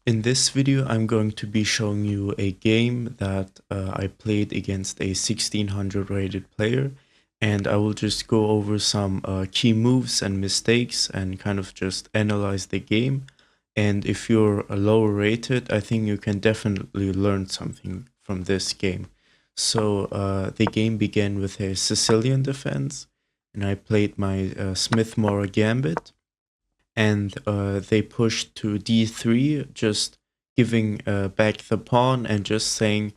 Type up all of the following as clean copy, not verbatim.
In this video, I'm going to be showing you a game that I played against a 1600 rated player, and I will just go over some key moves and mistakes and kind of just analyze the game. And if you're a lower rated, I think you can definitely learn something from this game. So the game began with a Sicilian defense, and I played my Smith-Morra Gambit, and they pushed to d3, just giving back the pawn and just saying,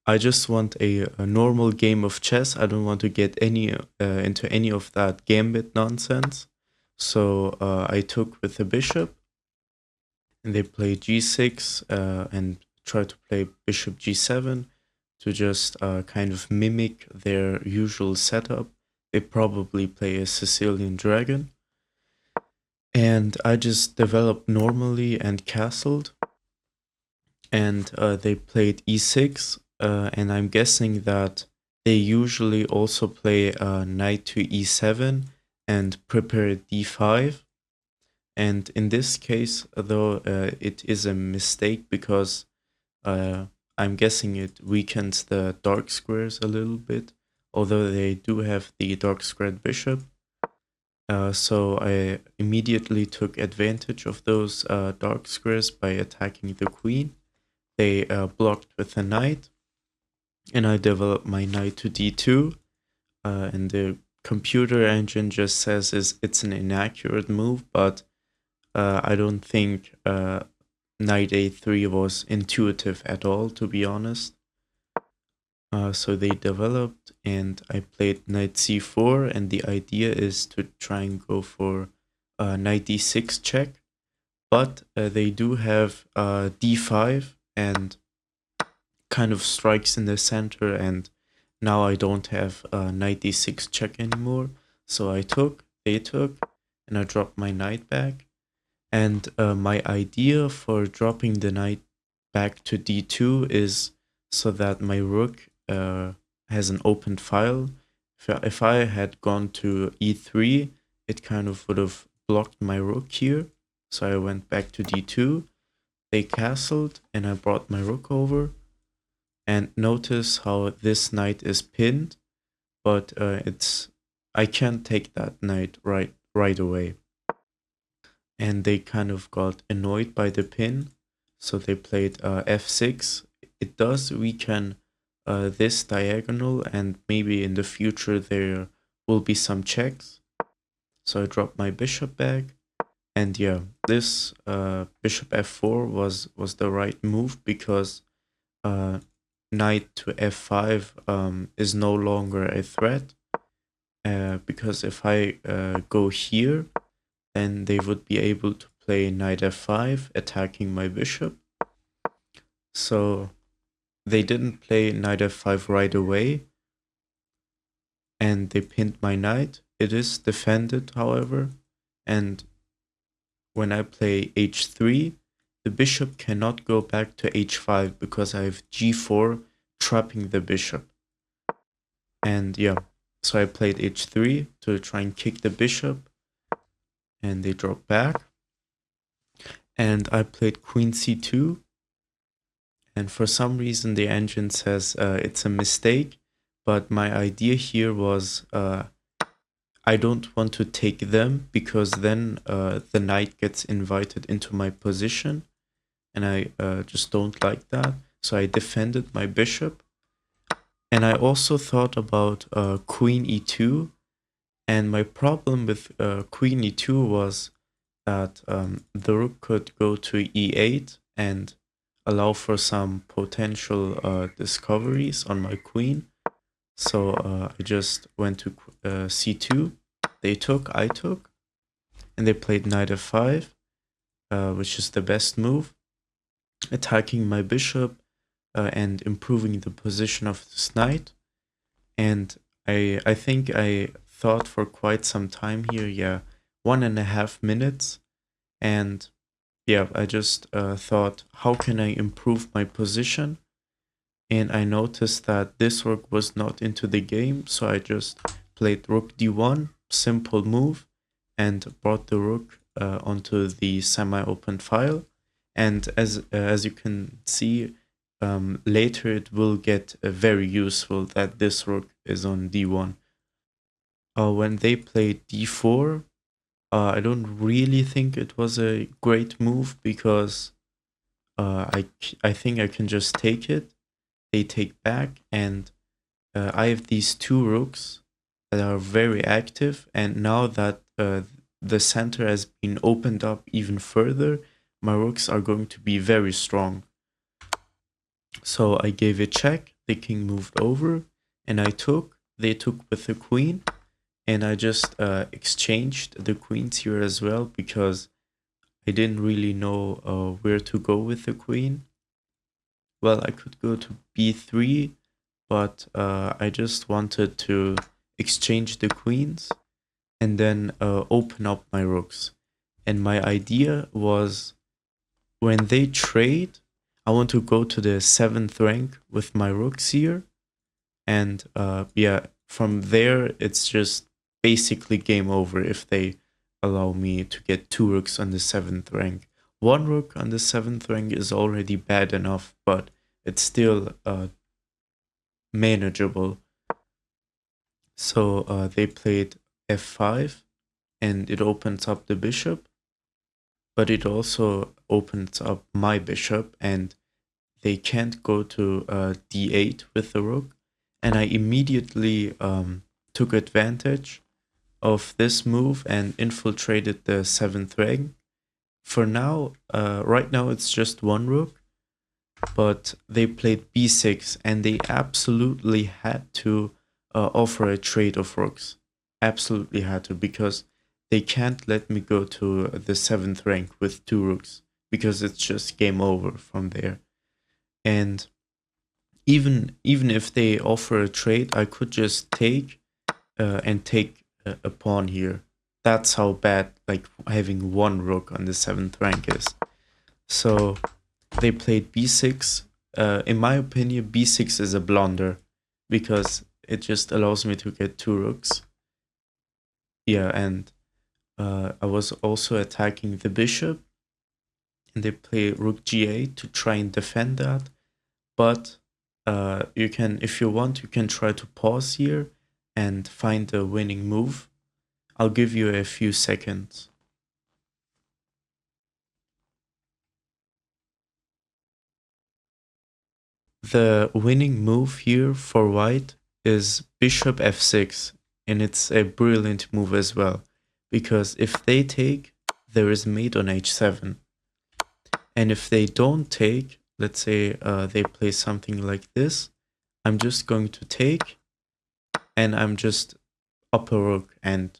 I just want a normal game of chess. I don't want to get into any of that gambit nonsense. So I took with the bishop, and they played g6 and tried to play bishop g7 to just kind of mimic their usual setup. They probably play a Sicilian dragon. And I just developed normally and castled, and they played e6, and I'm guessing that they usually also play knight to e7 and prepare d5. And in this case, though, it is a mistake because I'm guessing it weakens the dark squares a little bit, although they do have the dark squared bishop. So I immediately took advantage of those dark squares by attacking the queen. They blocked with a knight, and I developed my knight to d2. And the computer engine just says it's an inaccurate move, but I don't think knight a3 was intuitive at all, to be honest. So they developed, and I played knight c4, and the idea is to try and go for knight d6 check, but they do have d5 and kind of strikes in the center, and now I don't have knight d6 check anymore. So they took, and I dropped my knight back. And my idea for dropping the knight back to d2 is so that my rook has an open file. If I had gone to e3, it kind of would have blocked my rook here. So I went back to d2. They castled, and I brought my rook over. And notice how this knight is pinned, but I can't take that knight right away. And they kind of got annoyed by the pin, so they played f6. It does weaken this diagonal, and maybe in the future there will be some checks. So I dropped my bishop back, and yeah, this bishop f4 was the right move, because knight to f5 is no longer a threat, because if I go here, then they would be able to play knight f5, attacking my bishop. So they didn't play knight f5 right away, and they pinned my knight. It is defended, however, and when I play h3, the bishop cannot go back to h5 because I have g4 trapping the bishop. And yeah, so I played h3 to try and kick the bishop, and they dropped back. And I played queen c2, and for some reason the engine says it's a mistake, but my idea here was I don't want to take them, because then the knight gets invited into my position, and I just don't like that. So I defended my bishop, and I also thought about queen e2, and my problem with queen e2 was that the rook could go to e8 and allow for some potential discoveries on my queen. So I just went to c2. They took, I took, and they played knight f5, which is the best move, attacking my bishop and improving the position of this knight. And I think I thought for quite some time here, yeah, 1.5 minutes, and yeah, I just thought, how can I improve my position? And I noticed that this rook was not into the game, so I just played rook d1, simple move, and brought the rook onto the semi-open file. And as you can see, later it will get very useful that this rook is on d1. When they played d4, I don't really think it was a great move because I think I can just take it. They take back, and I have these two rooks that are very active. And now that the center has been opened up even further, my rooks are going to be very strong. So I gave a check. The king moved over, and I took. They took with the queen, and I just exchanged the queens here as well because I didn't really know where to go with the queen. Well, I could go to b3, but I just wanted to exchange the queens and then open up my rooks. And my idea was when they trade, I want to go to the 7th rank with my rooks here. And yeah, from there, it's just basically game over if they allow me to get 2 rooks on the 7th rank. 1 rook on the 7th rank is already bad enough, but it's still manageable. So they played f5, and it opens up the bishop, but it also opens up my bishop, and they can't go to d8 with the rook. And I immediately took advantage of this move and infiltrated the 7th rank. For now, right now it's just 1 rook, but they played b6, and they absolutely had to offer a trade of rooks. Absolutely had to, because they can't let me go to the 7th rank with 2 rooks, because it's just game over from there. And even if they offer a trade, I could just take and take a pawn here. That's how bad like having 1 rook on the 7th rank is. So they played b6. In my opinion, b6 is a blunder because it just allows me to get 2 rooks. Yeah, and I was also attacking the bishop, and they play rook g8 to try and defend that. But you can, if you want, you can try to pause here and find the winning move. I'll give you a few seconds. The winning move here for white is bishop f6, and it's a brilliant move as well, because if they take, there is mate on h7. And if they don't take, let's say they play something like this, I'm just going to take, and I'm just up a rook, and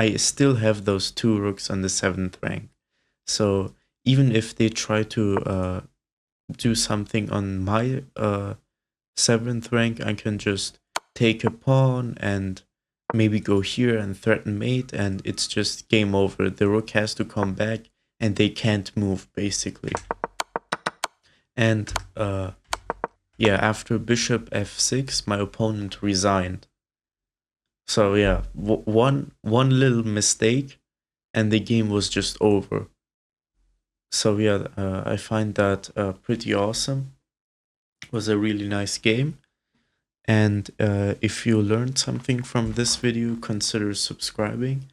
I still have those 2 rooks on the 7th rank. So even if they try to do something on my 7th rank, I can just take a pawn and maybe go here and threaten mate, and it's just game over. The rook has to come back, and they can't move, basically. And yeah, after bishop f6, my opponent resigned. So yeah, one little mistake, and the game was just over. So yeah, I find that pretty awesome. It was a really nice game. And if you learned something from this video, consider subscribing.